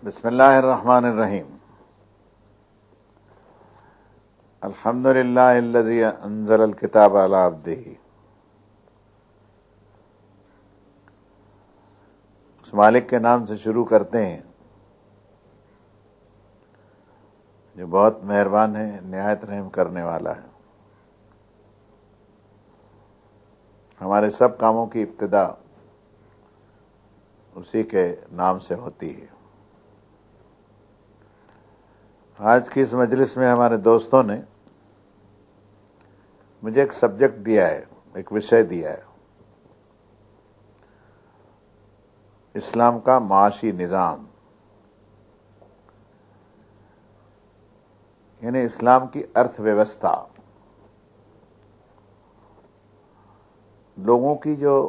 بسم اللہ الرحمن الرحیم الحمد للہ الذی انزل الکتاب علی عبدہ. اس مالک کے نام سے شروع کرتے ہیں جو بہت مہربان ہے، نہایت رحم کرنے والا ہے. ہمارے سب کاموں کی ابتدا اسی کے نام سے ہوتی ہے. آج کی اس مجلس میں ہمارے دوستوں نے مجھے ایک سبجیکٹ دیا ہے، ایک وشے دیا ہے، اسلام کا معاشی نظام، یعنی اسلام کی ارتھ ویوستھا. لوگوں کی جو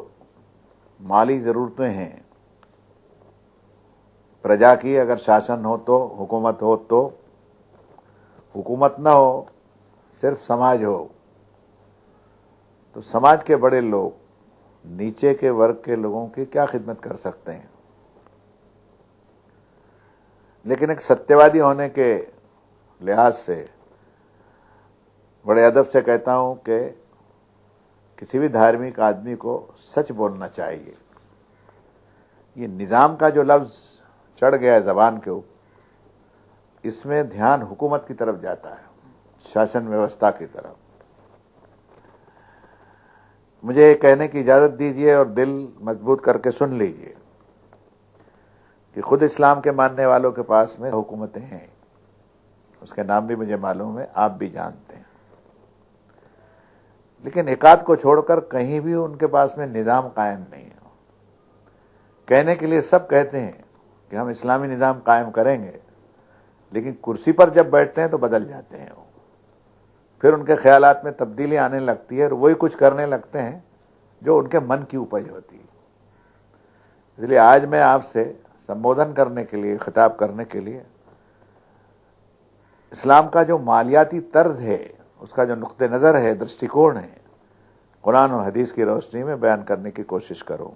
مالی ضرورتیں ہیں، پرجا کی اگر شاسن ہو تو، حکومت ہو تو، حکومت نہ ہو صرف سماج ہو تو سماج کے بڑے لوگ نیچے کے ورگ کے لوگوں کی کیا خدمت کر سکتے ہیں. لیکن ایک ستیہوادی ہونے کے لحاظ سے بڑے ادب سے کہتا ہوں کہ کسی بھی دھارمک آدمی کو سچ بولنا چاہیے. یہ نظام کا جو لفظ چڑھ گیا ہے زبان کے اوپر، اس میں دھیان حکومت کی طرف جاتا ہے، شاسن ویوستھا کی طرف. مجھے یہ کہنے کی اجازت دیجیے اور دل مضبوط کر کے سن لیجیے کہ خود اسلام کے ماننے والوں کے پاس میں حکومتیں ہیں، اس کے نام بھی مجھے معلوم ہے، آپ بھی جانتے ہیں. لیکن ایکاد کو چھوڑ کر کہیں بھی ان کے پاس میں نظام قائم نہیں ہے. کہنے کے لیے سب کہتے ہیں کہ ہم اسلامی نظام قائم کریں گے، لیکن کرسی پر جب بیٹھتے ہیں تو بدل جاتے ہیں. وہ پھر ان کے خیالات میں تبدیلی آنے لگتی ہے اور وہی کچھ کرنے لگتے ہیں جو ان کے من کی اپج ہوتی ہے. اس لیے آج میں آپ سے سمبودھن کرنے کے لیے، خطاب کرنے کے لیے اسلام کا جو مالیاتی طرز ہے، اس کا جو نقطہ نظر ہے، درشٹیکون ہے، قرآن اور حدیث کی روشنی میں بیان کرنے کی کوشش کروں.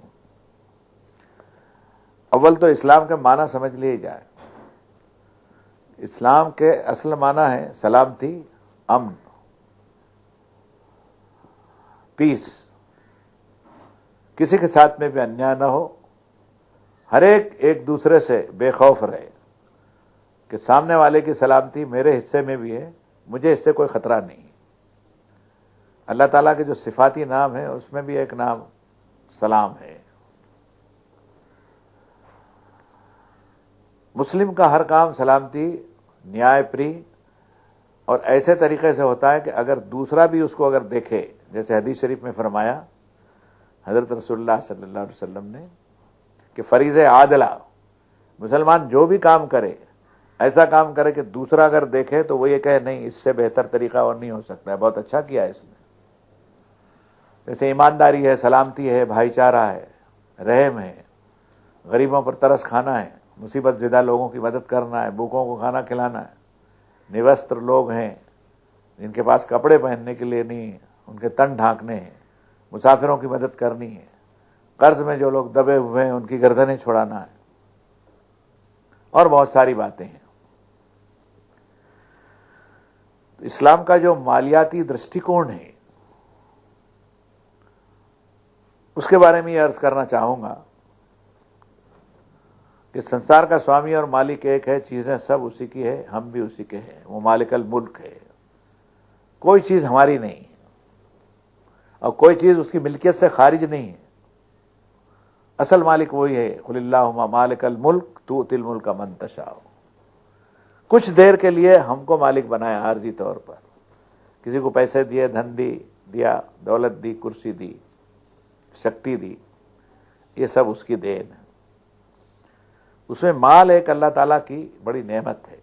اول تو اسلام کے معنی سمجھ لیے جائے. اسلام کے اصل معنی ہے سلامتی، امن، پیس. کسی کے ساتھ میں بھی انیائی نہ ہو، ہر ایک دوسرے سے بے خوف رہے کہ سامنے والے کی سلامتی میرے حصے میں بھی ہے، مجھے اس سے کوئی خطرہ نہیں. اللہ تعالیٰ کے جو صفاتی نام ہے اس میں بھی ایک نام سلام ہے. مسلم کا ہر کام سلامتی، نیائے پری اور ایسے طریقے سے ہوتا ہے کہ اگر دوسرا بھی اس کو اگر دیکھے، جیسے حدیث شریف میں فرمایا حضرت رسول اللہ صلی اللہ علیہ وسلم نے کہ فریض عادلہ، مسلمان جو بھی کام کرے ایسا کام کرے کہ دوسرا اگر دیکھے تو وہ یہ کہے نہیں، اس سے بہتر طریقہ اور نہیں ہو سکتا ہے، بہت اچھا کیا ہے اس نے. جیسے ایمانداری ہے، سلامتی ہے، بھائی چارہ ہے، رحم ہے، غریبوں پر ترس کھانا ہے، مصیبت زدہ لوگوں کی مدد کرنا ہے، بھوکوں کو کھانا کھلانا ہے. نوستر لوگ ہیں جن کے پاس کپڑے پہننے کے لیے نہیں، ان کے تن ڈھانکنے ہیں، مسافروں کی مدد کرنی ہے. قرض میں جو لوگ دبے ہوئے ہیں ان کی گردنیں چھڑانا ہے، اور بہت ساری باتیں ہیں. اسلام کا جو مالیاتی درشٹیکون ہے اس کے بارے میں یہ عرض کرنا چاہوں گا کہ سنسار کا سوامی اور مالک ایک ہے، چیزیں سب اسی کی ہے، ہم بھی اسی کے ہیں. وہ مالک الملک ہے، کوئی چیز ہماری نہیں ہے اور کوئی چیز اس کی ملکیت سے خارج نہیں ہے. اصل مالک وہی ہے. قل اللہم مالک الملک تؤتی الملک من تشاء. کچھ دیر کے لیے ہم کو مالک بنایا عارضی طور پر، کسی کو پیسے دیے، دھن دیا، دولت دی، کرسی دی، شکتی دی، یہ سب اس کی دین ہے. اس میں مال ایک اللہ تعالیٰ کی بڑی نعمت ہے.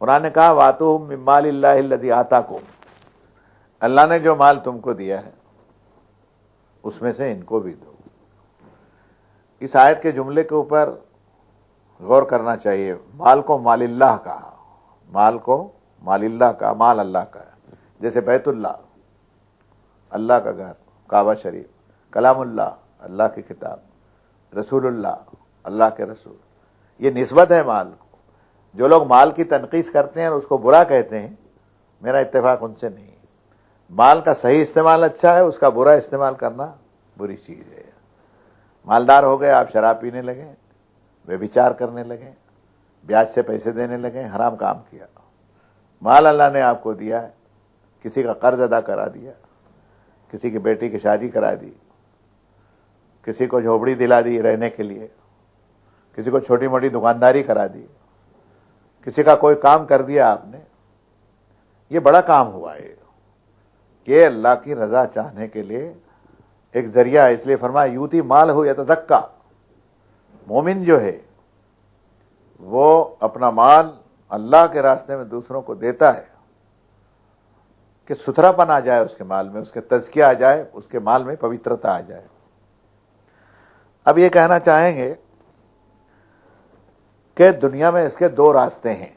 قرآن نے کہا وَآتُوهُم مِّن مَّالِ اللَّهِ الَّذِي آتَاكُم، اللہ نے جو مال تم کو دیا ہے اس میں سے ان کو بھی دو. اس آیت کے جملے کے اوپر غور کرنا چاہیے. مال کو مال اللہ کہا، مال کو مال اللہ کا، مال اللہ کا ہے. جیسے بیت اللہ اللہ کا گھر، کعبہ شریف، کلام اللہ اللہ کی کتاب، رسول اللہ اللہ کے رسول، یہ نسبت ہے مال کو. جو لوگ مال کی تنقیص کرتے ہیں اور اس کو برا کہتے ہیں، میرا اتفاق ان سے نہیں. مال کا صحیح استعمال اچھا ہے، اس کا برا استعمال کرنا بری چیز ہے. مالدار ہو گئے، آپ شراب پینے لگے، ویبچار کرنے لگے، بیاج سے پیسے دینے لگے، حرام کام کیا. مال اللہ نے آپ کو دیا ہے، کسی کا قرض ادا کرا دیا، کسی کی بیٹی کی شادی کرا دی، کسی کو جھوپڑی دلا دی رہنے کے لیے، کسی کو چھوٹی موٹی دکانداری کرا دی، کسی کا کوئی کام کر دیا آپ نے. یہ بڑا کام ہوا ہے کہ اللہ کی رضا چاہنے کے لیے ایک ذریعہ ہے. اس لیے فرمایا یوتی مال ہو یتزکا. مومن جو ہے وہ اپنا مال اللہ کے راستے میں دوسروں کو دیتا ہے کہ ستھرا پن آ جائے اس کے مال میں، اس کے تزکیہ آ جائے، اس کے مال میں پوترتا آ جائے. اب یہ کہنا چاہیں گے کہ دنیا میں اس کے دو راستے ہیں.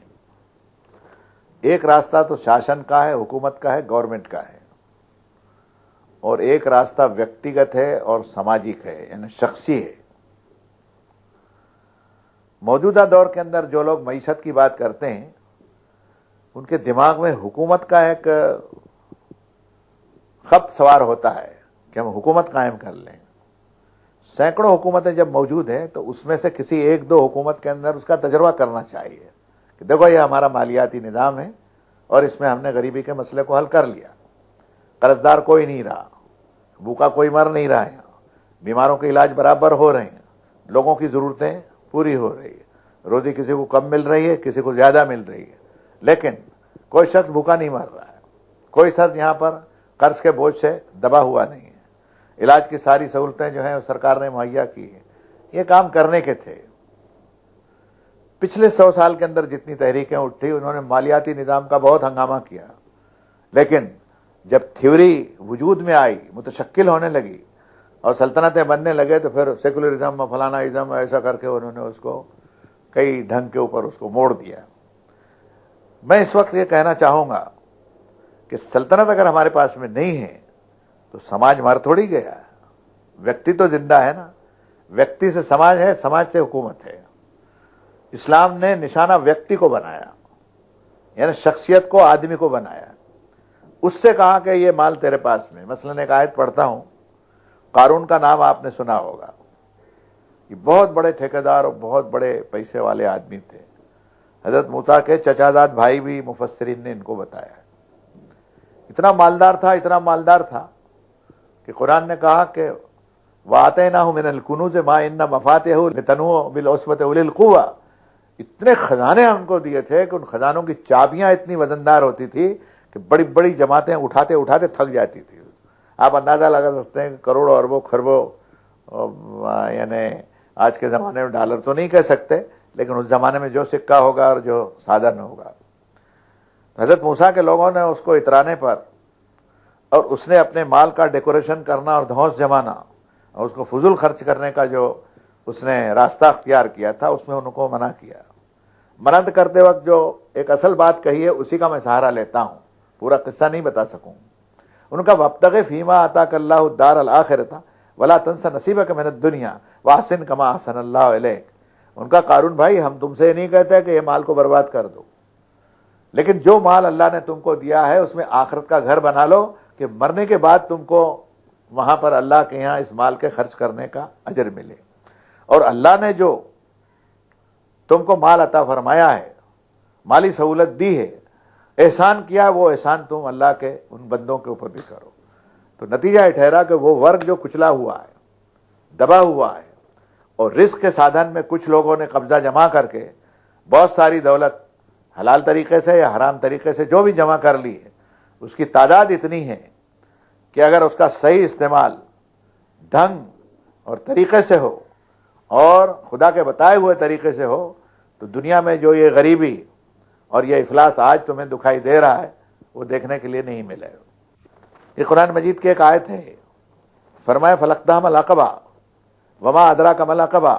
ایک راستہ تو شاشن کا ہے، حکومت کا ہے، گورنمنٹ کا ہے، اور ایک راستہ ویکتیگت ہے اور سماجک ہے، یعنی شخصی ہے. موجودہ دور کے اندر جو لوگ معیشت کی بات کرتے ہیں ان کے دماغ میں حکومت کا ایک خط سوار ہوتا ہے کہ ہم حکومت قائم کر لیں. سینکڑوں حکومتیں جب موجود ہیں تو اس میں سے کسی ایک دو حکومت کے اندر اس کا تجربہ کرنا چاہیے کہ دیکھو یہ ہمارا مالیاتی نظام ہے اور اس میں ہم نے غریبی کے مسئلے کو حل کر لیا، قرضدار کوئی نہیں رہا، بھوکا کوئی مر نہیں رہا ہے، بیماروں کے علاج برابر ہو رہے ہیں، لوگوں کی ضرورتیں پوری ہو رہی ہے، روزی کسی کو کم مل رہی ہے، کسی کو زیادہ مل رہی ہے، لیکن کوئی شخص بھوکا نہیں مر رہا ہے، کوئی شخص یہاں پر قرض کے بوجھ سے دبا ہوا نہیں ہے. علاج کی ساری سہولتیں جو ہیں سرکار نے مہیا کی ہیں. یہ کام کرنے کے تھے. پچھلے 100 سال کے اندر جتنی تحریکیں اٹھی انہوں نے مالیاتی نظام کا بہت ہنگامہ کیا، لیکن جب تھیوری وجود میں آئی، متشکل ہونے لگی اور سلطنتیں بننے لگے تو پھر سیکولرزم، فلانا ازم ایسا کر کے انہوں نے اس کو کئی ڈھنگ کے اوپر اس کو موڑ دیا. میں اس وقت یہ کہنا چاہوں گا کہ سلطنت اگر ہمارے پاس میں نہیں ہے تو سماج مر تھوڑی گیا ہے. ویکتی تو زندہ ہے نا. ویکتی سے سماج ہے، سماج سے حکومت ہے. اسلام نے نشانہ ویکتی کو بنایا، یعنی شخصیت کو، آدمی کو بنایا. اس سے کہا کہ یہ مال تیرے پاس میں. مثلا ایک آیت پڑھتا ہوں، قارون کا نام آپ نے سنا ہوگا. یہ بہت بڑے ٹھیکیدار اور بہت بڑے پیسے والے آدمی تھے. حضرت موسیٰ کے چچازاد بھائی بھی مفسرین نے ان کو بتایا. اتنا مالدار تھا کہ قرآن نے کہا کہ وَآتَيْنَاهُ مِنَ الْكُنُوزِ مَا إِنَّ مَفَاتِحَهُ لِتَنُوءَ بِالْعُصْبَةِ أُولِي الْقُوَّةِ. اتنے خزانے ہم کو دیے تھے کہ ان خزانوں کی چابیاں اتنی وزندار ہوتی تھی کہ بڑی بڑی جماعتیں اٹھاتے اٹھاتے تھک جاتی تھی. آپ اندازہ لگا سکتے ہیں کہ کروڑوں اربوں خربوں، یعنی آج کے زمانے میں ڈالر تو نہیں کہہ سکتے، لیکن اس زمانے میں جو سکہ ہوگا اور جو سادن ہوگا. حضرت موسیٰ کے لوگوں نے اس کو اترانے پر اور اس نے اپنے مال کا ڈیکوریشن کرنا اور دھوس جمانا اور اس کو فضول خرچ کرنے کا جو اس نے راستہ اختیار کیا تھا، اس میں ان کو منع کیا. منع کرتے وقت جو ایک اصل بات کہی ہے اسی کا میں سہارا لیتا ہوں، پورا قصہ نہیں بتا سکوں. ان کا وَابْتَغِ فِيمَا آتَاكَ اللَّهُ الدَّارَ الْآخِرَةَ وَلَا تَنْسَ نَصِيبَكَ مِنَ الدُّنْيَا وَأَحْسِنْ كَمَا أَحْسَنَ اللَّهُ إِلَيْكَ. ان کا قارون بھائی، ہم تم سے یہ نہیں کہتے کہ یہ مال کو برباد کر دو، لیکن جو مال اللہ نے تم کو دیا ہے اس میں آخرت کا گھر بنا لو کہ مرنے کے بعد تم کو وہاں پر اللہ کے یہاں اس مال کے خرچ کرنے کا اجر ملے. اور اللہ نے جو تم کو مال عطا فرمایا ہے، مالی سہولت دی ہے، احسان کیا، وہ احسان تم اللہ کے ان بندوں کے اوپر بھی کرو. تو نتیجہ یہ ٹھہرا کہ وہ ورگ جو کچلا ہوا ہے، دبا ہوا ہے، اور رزق کے سادھن میں کچھ لوگوں نے قبضہ جمع کر کے بہت ساری دولت حلال طریقے سے یا حرام طریقے سے جو بھی جمع کر لی ہے، اس کی تعداد اتنی ہے کہ اگر اس کا صحیح استعمال ڈھنگ اور طریقے سے ہو اور خدا کے بتائے ہوئے طریقے سے ہو تو دنیا میں جو یہ غریبی اور یہ افلاس آج تمہیں دکھائی دے رہا ہے وہ دیکھنے کے لیے نہیں ملے. یہ قرآن مجید کی ایک آیت ہے. فرمایا فَلَقْتَحَمَ الْعَقَبَةَ وَمَا أَدْرَاكَ مَا الْعَقَبَةُ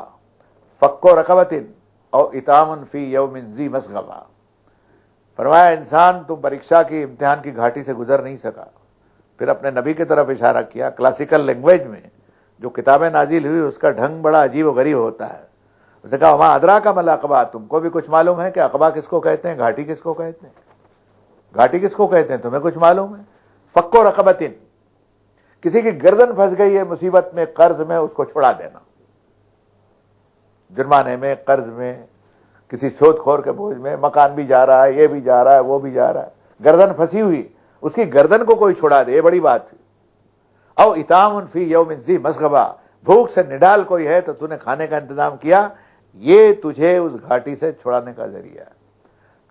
فَكُّ رَقَبَةٍ أَوْ إِطْعَامٌ فِي يَوْمٍ ذِي مَسْغَبَةٍ. فرمایا انسان تم پریکشا کی، امتحان کی گھاٹی سے گزر نہیں سکا. پھر اپنے نبی کی طرف اشارہ کیا. کلاسیکل لینگویج میں جو کتابیں نازل ہوئی اس کا ڈھنگ بڑا عجیب و غریب ہوتا ہے. اس نے کہا وما ادراک ما العقبہ، تم کو بھی کچھ معلوم ہے کہ عقبہ کس کو کہتے ہیں، گھاٹی کس کو کہتے ہیں؟ گھاٹی کس کو کہتے ہیں تمہیں کچھ معلوم ہے؟ فک رقبۃ، کسی کی گردن پھنس گئی ہے مصیبت میں، قرض میں، اس کو چھڑا دینا، جرمانے میں، قرض میں، کسی سود خور کے بوجھ میں، مکان بھی جا رہا ہے، یہ بھی جا رہا ہے، وہ بھی جا رہا ہے، گردن پھنسی ہوئی، اس کی گردن کو کوئی چھڑا دے، یہ بڑی بات ہے۔ او اطعام فی یوم ذی مسغبہ، بھوک سے نڈال کوئی ہے تو تو نے کھانے کا انتظام کیا، یہ تجھے اس گھاٹی سے چھڑانے کا ذریعہ ہے۔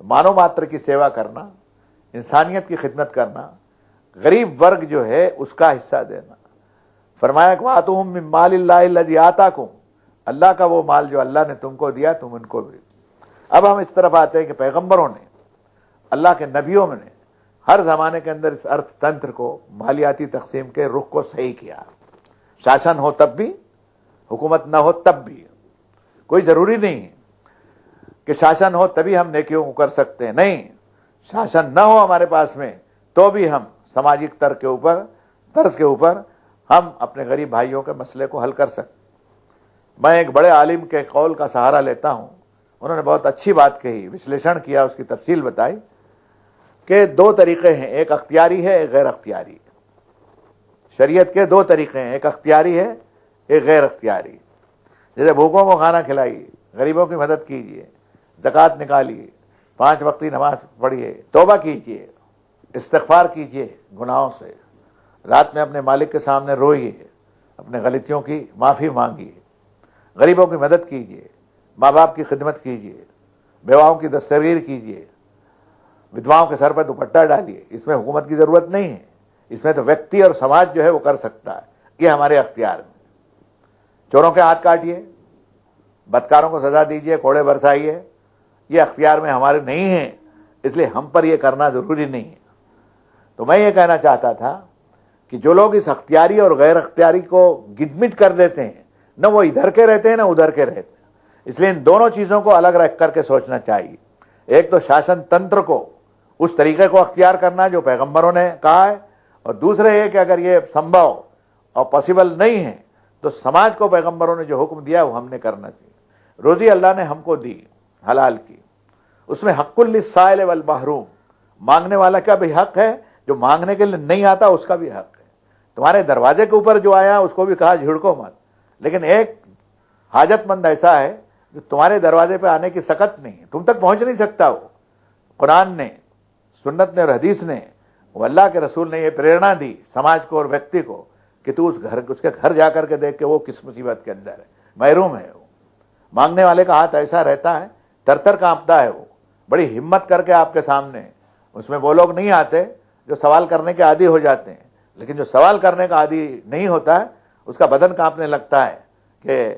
تو مانو ماتر کی سیوا کرنا، انسانیت کی خدمت کرنا، غریب ورگ جو ہے اس کا حصہ دینا۔ فرمایا کہ وَآتُوهُم مِّن مَّالِ اللَّهِ الَّذِي آتَاكُم، اللہ کا وہ مال جو اللہ نے تم کو دیا تم ان کو بھی۔ اب ہم اس طرف آتے ہیں کہ پیغمبروں نے، اللہ کے نبیوں نے ہر زمانے کے اندر اس ارتھ تنتر کو، مالیاتی تقسیم کے رخ کو صحیح کیا۔ شاشن ہو تب بھی، حکومت نہ ہو تب بھی، کوئی ضروری نہیں ہے کہ شاشن ہو تبھی ہم نیکیوں کو کر سکتے ہیں، نہیں، شاشن نہ ہو ہمارے پاس میں تو بھی ہم سماجی طرز کے اوپر ہم اپنے غریب بھائیوں کے مسئلے کو حل کر سکتے۔ میں ایک بڑے عالم کے قول کا سہارا لیتا ہوں، انہوں نے بہت اچھی بات کہی، وشلیشن کیا، اس کی تفصیل بتائی کہ دو طریقے ہیں، ایک اختیاری ہے، ایک غیر اختیاری۔ شریعت کے دو طریقے ہیں، ایک اختیاری ہے، ایک غیر اختیاری۔ جیسے بھوکوں کو کھانا کھلائیے، غریبوں کی مدد کیجیے، زکوٰۃ نکالیے، 5 وقتی نماز پڑھیے، توبہ کیجیے، استغفار کیجیے گناہوں سے، رات میں اپنے مالک کے سامنے روئیے، اپنے غلطیوں کی معافی مانگیے، غریبوں کی مدد کیجیے، ماں باپ کی خدمت کیجیے، بیواؤں کی دستگیر کیجیے، ودواؤں کے سر پر دوپٹہ ڈالیے۔ اس میں حکومت کی ضرورت نہیں ہے، اس میں تو ویکتی اور سماج جو ہے وہ کر سکتا ہے، یہ ہمارے اختیار میں۔ چوروں کے ہاتھ کاٹیے، بدکاروں کو سزا دیجیے، کوڑے برسائیے، یہ اختیار میں ہمارے نہیں ہیں، اس لیے ہم پر یہ کرنا ضروری نہیں ہے۔ تو میں یہ کہنا چاہتا تھا کہ جو لوگ اس اختیاری اور غیر اختیاری کو گڈمٹ کر دیتے ہیں، نہ وہ ادھر کے رہتے ہیں نہ ادھر کے رہتے ہیں، اس لیے ان دونوں چیزوں کو الگ رکھ کر کے سوچنا چاہیے۔ ایک تو شاشن تنتر کو، اس طریقے کو اختیار کرنا جو پیغمبروں نے کہا ہے، اور دوسرے یہ کہ اگر یہ سمبھو اور پاسبل نہیں ہے تو سماج کو پیغمبروں نے جو حکم دیا وہ ہم نے کرنا چاہیے۔ روزی اللہ نے ہم کو دی حلال کی، اس میں حق للسائل والمحروم، مانگنے والا کا بھی حق ہے، جو مانگنے کے لیے نہیں آتا اس کا بھی حق ہے۔ تمہارے دروازے کے اوپر جو آیا اس کو بھی کہا جھڑکو مت، لیکن ایک حاجت مند ایسا ہے جو تمہارے دروازے پہ آنے کی سکت نہیں ہے، تم تک پہنچ نہیں سکتا۔ وہ قرآن نے، سنت نے اور حدیث نے، وہ اللہ کے رسول نے یہ پریرنا دی سماج کو اور ویکتی کو کہ تو اس کے گھر جا کر کے دیکھ کہ وہ کس مصیبت کے اندر ہے، محروم ہے۔ وہ مانگنے والے کا ہاتھ ایسا رہتا ہے، تر تر کانپتا ہے، وہ بڑی ہمت کر کے آپ کے سامنے، اس میں وہ لوگ نہیں آتے جو سوال کرنے کے عادی ہو جاتے ہیں، لیکن جو سوال کرنے کا عادی نہیں ہوتا ہے اس کا بدن کانپنے لگتا ہے کہ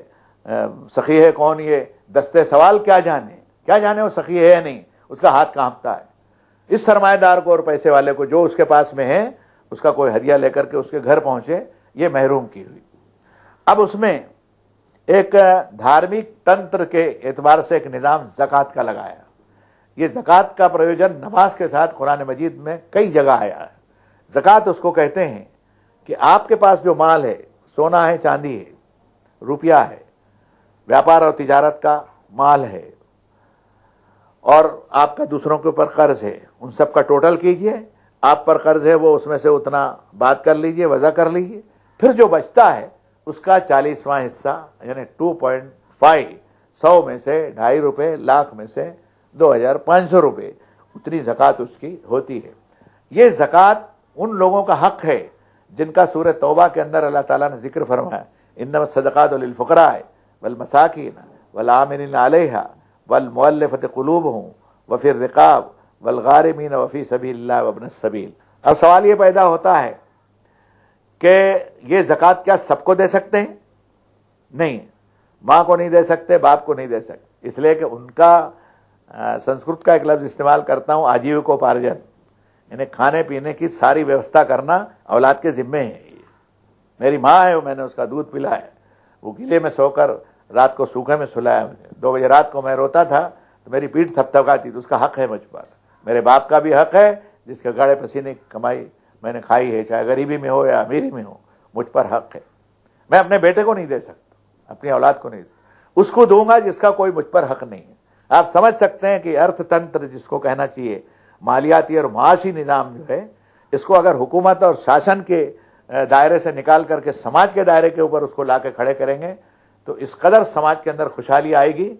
سخی ہے کون، یہ دستے سوال کیا جانے وہ سخی ہے یا نہیں، اس کا ہاتھ کانپتا ہے۔ اس سرمایہ دار کو اور پیسے والے کو جو اس کے پاس میں ہے، اس کا کوئی ہدیہ لے کر کے اس کے گھر پہنچے، یہ محروم کی ہوئی۔ اب اس میں ایک دھارمک تنتر کے اعتبار سے ایک نظام زکوٰۃ کا لگایا۔ یہ زکوٰۃ کا پرویژن نماز کے ساتھ قرآن مجید میں کئی جگہ آیا ہے۔ زکوٰۃ اس کو کہتے ہیں کہ آپ کے پاس جو مال ہے، سونا ہے، چاندی ہے، روپیہ ہے، ویاپار اور تجارت کا مال ہے، اور آپ کا دوسروں کے اوپر قرض ہے، ان سب کا ٹوٹل کیجئے، آپ پر قرض ہے وہ اس میں سے اتنا بات کر لیجئے، وضع کر لیجئے، پھر جو بچتا ہے اس کا 40واں حصہ یعنی 2.5، 100 میں سے 2.5 روپے، لاکھ میں سے 2500 روپے، اتنی زکوٰۃ اس کی ہوتی ہے۔ یہ زکوٰۃ ان لوگوں کا حق ہے جن کا سورہ توبہ کے اندر اللہ تعالیٰ نے ذکر فرمایا، انما الصدقات للفقراء والمساکین والعاملین علیہا والمؤلفۃ قلوبہم وفی الرقاب والغارمین وفی سبیل اللہ وابن السبیل۔ اب سوال یہ پیدا ہوتا ہے کہ یہ زکوٰۃ کیا سب کو دے سکتے ہیں؟ نہیں، ماں کو نہیں دے سکتے، باپ کو نہیں دے سکتے، اس لیے کہ ان کا سنسکرت کا ایک لفظ استعمال کرتا ہوں، آجیوکوپارجن، یعنی کھانے پینے کی ساری ویوستھا کرنا اولاد کے ذمے ہے۔ میری ماں ہے، میں نے اس کا دودھ پلایا، وہ گلے میں سو کر رات کو سوکھے میں سلایا مجھے، 2 بجے رات کو میں روتا تھا تو میری پیٹھ تھپتھپاتی تو اس کا حق ہے مجھ پر۔ میرے باپ کا بھی حق ہے جس کے گاڑے پسینے کی کمائی میں نے کھائی ہے، چاہے غریبی میں ہو یا امیری میں ہو، مجھ پر حق ہے۔ میں اپنے بیٹے کو نہیں دے سکتا، اپنی اولاد کو نہیں دے۔ اس کو دوں گا جس کا کوئی مجھ پر حق نہیں ہے۔ آپ سمجھ سکتے ہیں کہ ارتھ تنتر جس کو کہنا چاہیے، مالیاتی اور معاشی نظام جو ہے، اس کو اگر حکومت اور شاشن کے دائرے سے نکال کر کے سماج کے دائرے کے اوپر اس کو لا کے کھڑے کریں گے تو اس قدر سماج کے اندر خوشحالی آئے گی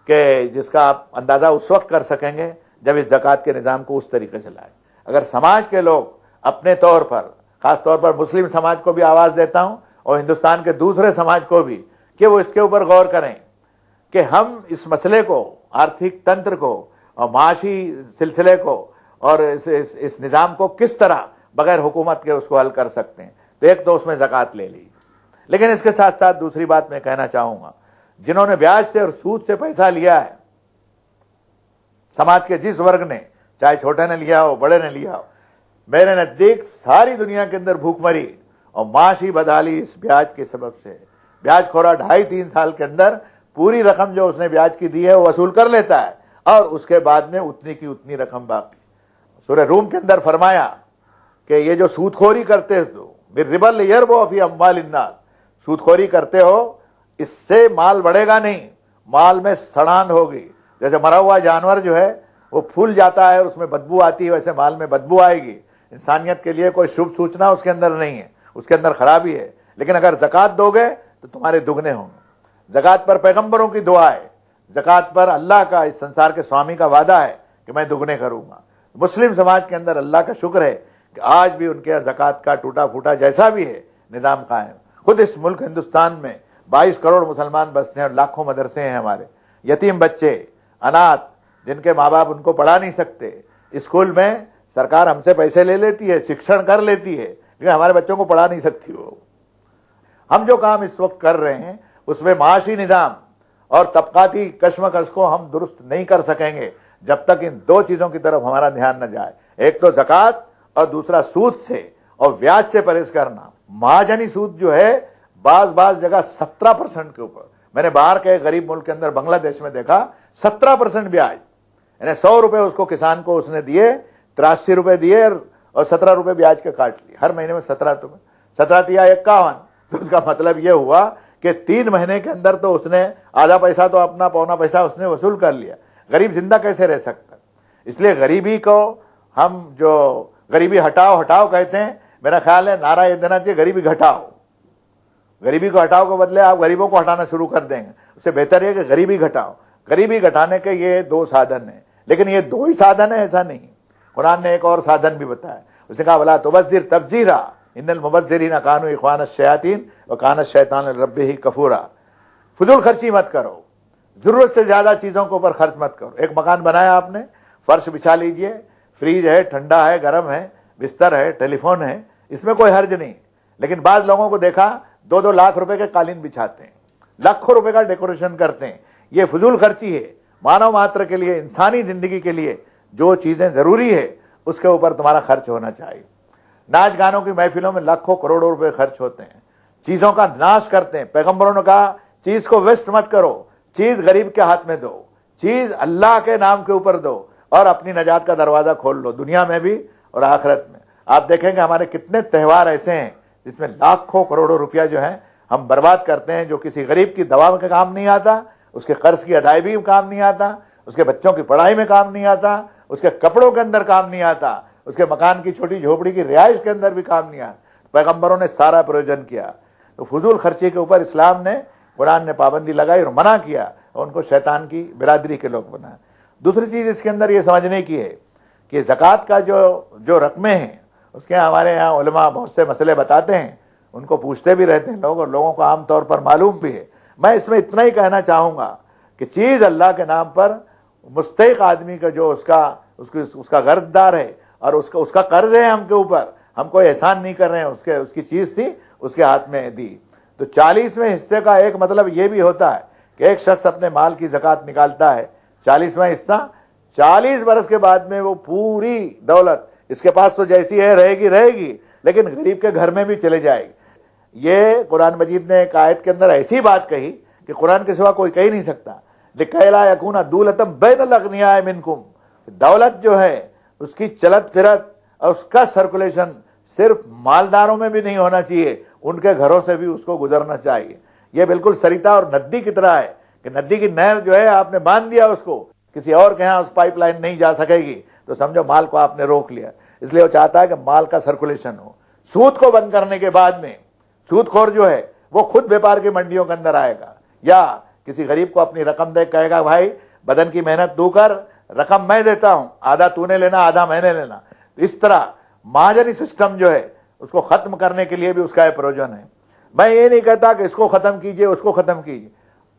کہ جس کا آپ اندازہ اس وقت کر سکیں گے جب اس زکوٰۃ کے نظام کو اس طریقے سے لائیں۔ اگر سماج کے لوگ اپنے طور پر، خاص طور پر مسلم سماج کو بھی آواز دیتا ہوں اور ہندوستان کے دوسرے سماج کو بھی، کہ وہ اس کے اوپر غور کریں کہ ہم اس مسئلے کو، آرتھک تنتر کو اور معاشی سلسلے کو اور اس نظام کو کس طرح بغیر حکومت کے اس کو حل کر سکتے ہیں، تو ایک تو اس میں زکوٰۃ لے لی۔ لیکن اس کے ساتھ ساتھ دوسری بات میں کہنا چاہوں گا، جنہوں نے بیاج سے اور سود سے پیسہ لیا ہے، سماج کے جس ورگ نے، چاہے چھوٹے نے لیا ہو بڑے نے لیا ہو، میرے نزدیک ساری دنیا کے اندر بھوک مری اور معاشی بدحالی اس بیاج کے سبب سے۔ بیاج خورا 2.5-3 سال کے اندر پوری رقم جو اس نے بیاج کی دی ہے وہ وصول کر لیتا ہے اور اس کے بعد میں اتنی کی اتنی رقم باقی۔ سورہ روم کے اندر فرمایا کہ یہ جو سود خوری کرتے ہو، بالربا لیربو فی اموال الناس، سود خوری کرتے ہو، اس سے مال بڑھے گا نہیں، مال میں سڑاند ہوگی۔ جیسے مرا ہوا جانور جو ہے وہ پھول جاتا ہے اور اس میں بدبو آتی ہے، ویسے مال میں بدبو آئے گی۔ انسانیت کے لیے کوئی شبھ سوچنا اس کے اندر نہیں ہے، اس کے اندر خرابی ہے۔ لیکن اگر زکوٰۃ دو گے تو تمہارے دگنے ہوں گے۔ زکوٰۃ پر پیغمبروں کی دعا ہے، زکوٰۃ پر اللہ کا، اس سنسار کے سوامی کا وعدہ ہے کہ میں دگنے کروں گا۔ مسلم سماج کے اندر اللہ کا شکر ہے کہ آج بھی ان کے زکوٰۃ کا ٹوٹا پھوٹا جیسا بھی ہے نظام قائم۔ خود اس ملک ہندوستان میں 22 کروڑ مسلمان بستے ہیں اور لاکھوں مدرسے ہیں ہمارے، یتیم بچے، اناتھ، جن کے ماں باپ ان کو پڑھا نہیں سکتے، اسکول میں سرکار ہم سے پیسے لے لیتی ہے، شکشن کر لیتی ہے، لیکن ہمارے بچوں کو پڑھا نہیں سکتی وہ۔ ہم جو کام اس وقت کر رہے ہیں اس میں معاشی نظام اور طبقاتی کشمکش کو ہم درست نہیں کر سکیں گے جب تک ان دو چیزوں کی طرف ہمارا دھیان نہ جائے، ایک تو زکوٰۃ اور دوسرا سود سے اور بیاج سے پرہیز کرنا۔ مہاجنی سود جو ہے بعض جگہ 17% کے اوپر، میں نے باہر کے غریب ملک کے اندر بنگلہ دیش میں دیکھا 17% بیاج، یعنی 100 روپے اس کو کسان کو اس نے دیے، 83 روپے دیے اور 17 روپے بیاج کے کاٹ لیے، ہر مہینے میں 17 تیا 51، تو اس کا مطلب یہ ہوا کہ 3 مہینے کے اندر تو اس نے آدھا پیسہ تو اپنا پونا پیسہ اس نے وصول کر لیا۔ غریب زندہ کیسے رہ سکتا؟ اس لیے غریبی کو ہم جو غریبی ہٹاؤ کہتے ہیں، میرا خیال ہے نعرہ یہ دینا چاہیے غریبی گھٹاؤ۔ غریبی کو ہٹاؤ کے بدلے آپ غریبوں کو ہٹانا شروع کر دیں گے، اس سے بہتر ہے کہ غریبی گھٹاؤ۔ غریبی گھٹانے کے یہ 2 سادھن ہیں، لیکن یہ 2 ہی سادھن ہیں ایسا نہیں، قرآن نے ایک اور سادھن بھی بتایا، اس نے کہا وَلَا تُبَذِّرْ تَبْذِيرًا ان المبذرین کانوا اخوان الشیاطین وکان الشیطان لربہ کفورا۔ فضول خرچی مت کرو، ضرورت سے زیادہ چیزوں کے اوپر خرچ مت کرو۔ ایک مکان بنایا آپ نے، فرش بچھا لیجئے، فریج ہے، ٹھنڈا ہے، گرم ہے، بستر ہے، ٹیلی فون ہے، اس میں کوئی حرج نہیں۔ لیکن بعض لوگوں کو دیکھا 2 لاکھ روپے کے قالین بچھاتے ہیں، لاکھوں روپے کا ڈیکوریشن کرتے ہیں۔ یہ فضول خرچی ہے۔ مانو ماتر کے لیے، انسانی زندگی کے لیے جو چیزیں ضروری ہے اس کے اوپر تمہارا خرچ ہونا چاہیے۔ ناچ گانوں کی محفلوں میں لاکھوں کروڑوں روپے خرچ ہوتے ہیں، چیزوں کا ناش کرتے ہیں۔ پیغمبروں نے کہا چیز کو ویسٹ مت کرو، چیز غریب کے ہاتھ میں دو، چیز اللہ کے نام کے اوپر دو اور اپنی نجات کا دروازہ کھول لو، دنیا میں بھی اور آخرت میں۔ آپ دیکھیں گے ہمارے کتنے تہوار ایسے ہیں جس میں لاکھوں کروڑوں روپیہ جو ہے ہم برباد کرتے ہیں، جو کسی غریب کی دوا میں کام نہیں آتا، اس کے قرض کی ادائیگی میں کام نہیں آتا، اس کے بچوں کی پڑھائی میں کام نہیں آتا، اس کے کپڑوں کے اندر کام نہیں آتا، اس کے مکان کی چھوٹی جھوپڑی کی رہائش کے اندر بھی کام نہیں آتا۔ پیغمبروں نے سارا پروجن کیا۔ تو فضول خرچی کے اوپر اسلام نے، قرآن نے پابندی لگائی اور منع کیا اور ان کو شیطان کی برادری کے لوگ بنایا۔ دوسری چیز اس کے اندر یہ سمجھنے کی ہے کہ زکوٰۃ کا جو رقمیں ہیں اس کے ہمارے یہاں علماء بہت سے مسئلے بتاتے ہیں، ان کو پوچھتے بھی رہتے ہیں لوگ اور لوگوں کو عام طور پر معلوم بھی ہے۔ میں اس میں اتنا ہی کہنا چاہوں گا کہ چیز اللہ کے نام پر مستحق آدمی کا جو اس کا قرض دار ہے اور اس کا قرض ہے ہم کے اوپر، ہم کوئی احسان نہیں کر رہے ہیں، اس کی چیز تھی اس کے ہاتھ میں دی، تو 40ویں حصے کا ایک مطلب یہ بھی ہوتا ہے کہ ایک شخص اپنے مال کی زکوٰۃ نکالتا ہے، 40واں حصہ 40 برس کے بعد میں وہ پوری دولت اس کے پاس تو جیسی ہے رہے گی لیکن غریب کے گھر میں بھی چلے جائے گی۔ یہ قرآن مجید نے ایک آیت کے اندر ایسی بات کہی کہ قرآن کے سوا کوئی کہی نہیں سکتا، لِكَيْ لَا يَكُونَ دُولَةً بَيْنَ الْأَغْنِيَاءِ مِنْكُمْ۔ دولت جو ہے اس کی چلت پھرت اور اس کا سرکولیشن صرف مالداروں میں بھی نہیں ہونا چاہیے، ان کے گھروں سے بھی اس کو گزرنا چاہیے۔ یہ بالکل سریتا اور ندی کی طرح ہے کہ ندی کی نہر جو ہے آپ نے باندھ دیا اس کو, کسی اور کے یہاں اس پائپ لائن نہیں جا سکے گی, تو سمجھو مال کو آپ نے روک لیا. اس لیے وہ چاہتا ہے کہ مال کا سرکولیشن ہو. سود کو بند کرنے کے بعد میں سود خور جو ہے وہ خود بیپار کی منڈیوں کے اندر آئے گا, یا کسی غریب کو اپنی رقم دے کہے گا بھائی بدن کی محنت تو کر, رقم میں دیتا ہوں, آدھا تو نے لینا آدھا میں نے لینا. اس طرح مہاجنی سسٹم جو ہے اس کو ختم کرنے کے لیے بھی اس کا ایک پروجن ہے. میں یہ نہیں کہتا کہ اس کو ختم کیجئے اس کو ختم کیجئے.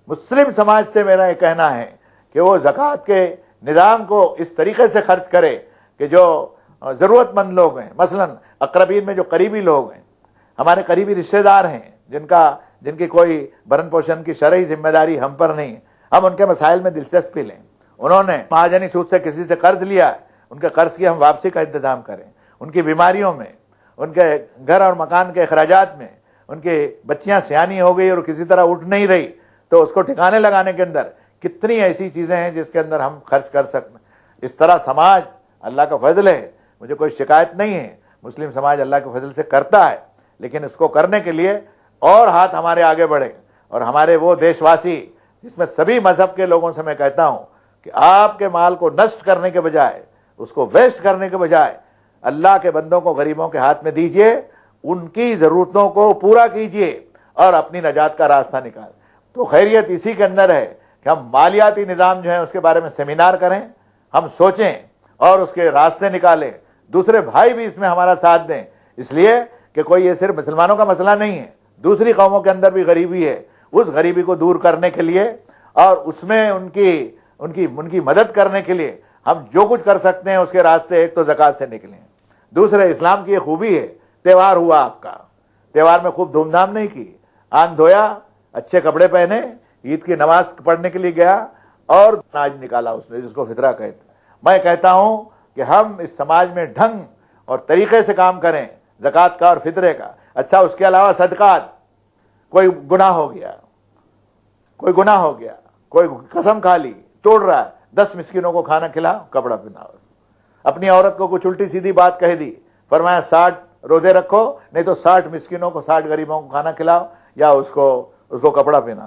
مسلم سماج سے میرا یہ کہنا ہے کہ وہ زکوٰۃ کے نظام کو اس طریقے سے خرچ کرے کہ جو ضرورت مند لوگ ہیں, مثلا اقربین میں جو قریبی لوگ ہیں, ہمارے قریبی رشتہ دار ہیں جن کی کوئی بھرن پوشن کی شرعی ذمہ داری ہم پر نہیں, ہم ان کے مسائل میں دلچسپی لیں. انہوں نے مہاجنی سود سے کسی سے قرض لیا ہے, ان کے قرض کی ہم واپسی کا انتظام کریں. ان کی بیماریوں میں, ان کے گھر اور مکان کے اخراجات میں, ان کی بچیاں سیانی ہو گئی اور کسی طرح اٹھ نہیں رہی, تو اس کو ٹھکانے لگانے کے اندر کتنی ایسی چیزیں ہیں جس کے اندر ہم خرچ کر سکتے ہیں. اس طرح سماج اللہ کا فضل ہے, مجھے کوئی شکایت نہیں ہے, مسلم سماج اللہ کے فضل سے کرتا ہے, لیکن اس کو کرنے کے لیے اور ہاتھ ہمارے آگے بڑھے. اور ہمارے وہ دیش واسی جس میں سبھی مذہب کے لوگوں سے میں کہتا ہوں کہ آپ کے مال کو نشٹ کرنے کے بجائے, اس کو ویسٹ کرنے کے بجائے اللہ کے بندوں کو غریبوں کے ہاتھ میں دیجئے, ان کی ضرورتوں کو پورا کیجئے اور اپنی نجات کا راستہ نکال. تو خیریت اسی کے اندر ہے کہ ہم مالیاتی نظام جو ہے اس کے بارے میں سیمینار کریں, ہم سوچیں اور اس کے راستے نکالیں. دوسرے بھائی بھی اس میں ہمارا ساتھ دیں, اس لیے کہ کوئی یہ صرف مسلمانوں کا مسئلہ نہیں ہے, دوسری قوموں کے اندر بھی غریبی ہے. اس غریبی کو دور کرنے کے لیے اور اس میں ان کی مدد کرنے کے لیے ہم جو کچھ کر سکتے ہیں اس کے راستے ایک تو زکوٰۃ سے نکلیں. دوسرے اسلام کی یہ خوبی ہے, تہوار ہوا آپ کا, تہوار میں خوب دھوم دھام نہیں کی, آن دھویا, اچھے کپڑے پہنے, عید کی نماز پڑھنے کے لیے گیا اور اناج نکالا اس نے, جس کو فطرہ کہتے ہیں. میں کہتا ہوں کہ ہم اس سماج میں ڈھنگ اور طریقے سے کام کریں زکوٰۃ کا اور فطرے کا. اچھا اس کے علاوہ صدقات, کوئی گناہ ہو گیا, کوئی قسم کھا لی, توڑ رہا ہے, 10 مسکینوں کو کھانا کھلاؤ, کپڑا پہناؤ. اپنی عورت کو کچھ الٹی سیدھی بات کہہ دی, فرمایا 60 روزے رکھو, نہیں تو 60 مسکینوں کو 60 غریبوں کو کھانا کھلاؤ یا اس کو کپڑا پہنا.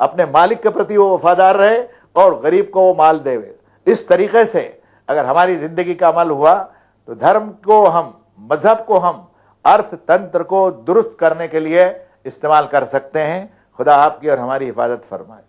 اپنے مالک کے پرتی وہ وفادار رہے اور غریب کو وہ مال دے. اس طریقے سے اگر ہماری زندگی کا عمل ہوا تو دھرم کو ہم, مذہب کو ہم ارتھ تنتر کو درست کرنے کے لیے استعمال کر سکتے ہیں. خدا آپ کی اور ہماری حفاظت فرمائے.